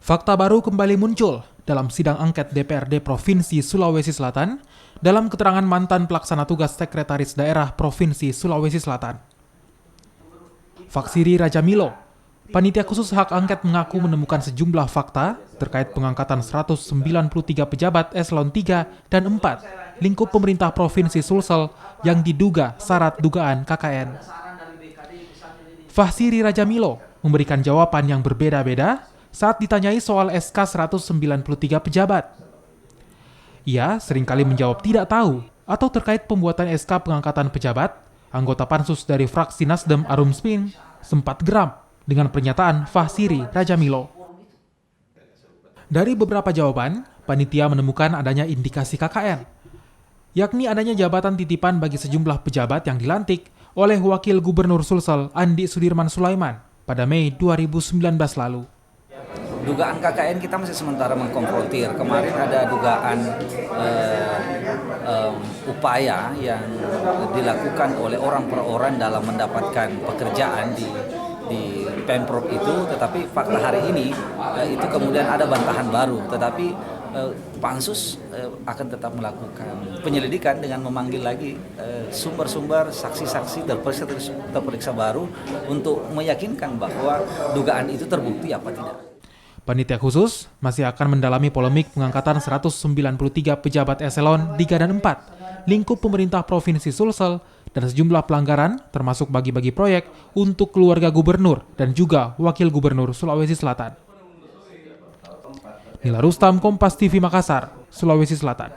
Fakta baru kembali muncul dalam sidang angket DPRD Provinsi Sulawesi Selatan dalam keterangan mantan pelaksana tugas Sekretaris Daerah Provinsi Sulawesi Selatan. Faksiri Rajamilo, panitia khusus hak angket mengaku menemukan sejumlah fakta terkait pengangkatan 193 pejabat eselon 3 dan 4 lingkup pemerintah Provinsi Sulsel yang diduga syarat dugaan KKN. Faksiri Rajamilo memberikan jawaban yang berbeda-beda saat ditanyai soal SK 193 pejabat. Ia seringkali menjawab tidak tahu atau terkait pembuatan SK pengangkatan pejabat, anggota pansus dari fraksi Nasdem Arum Spin sempat geram dengan pernyataan Faksiri Rajamilo. Dari beberapa jawaban, panitia menemukan adanya indikasi KKN, yakni adanya jabatan titipan bagi sejumlah pejabat yang dilantik oleh Wakil Gubernur Sulsel Andi Sudirman Sulaiman pada Mei 2019 lalu. Dugaan KKN kita masih sementara mengkonfrontir. Kemarin ada dugaan upaya yang dilakukan oleh orang per orang dalam mendapatkan pekerjaan di Pemprov itu, tetapi fakta hari ini itu kemudian ada bantahan baru. Tetapi Pansus akan tetap melakukan penyelidikan dengan memanggil lagi sumber-sumber, saksi-saksi, terperiksa baru untuk meyakinkan bahwa dugaan itu terbukti apa tidak. Panitia khusus masih akan mendalami polemik pengangkatan 193 pejabat eselon 3 dan 4, lingkup pemerintah Provinsi Sulsel, dan sejumlah pelanggaran termasuk bagi-bagi proyek untuk keluarga gubernur dan juga wakil gubernur Sulawesi Selatan. Nila Rustam, Kompas TV Makassar, Sulawesi Selatan.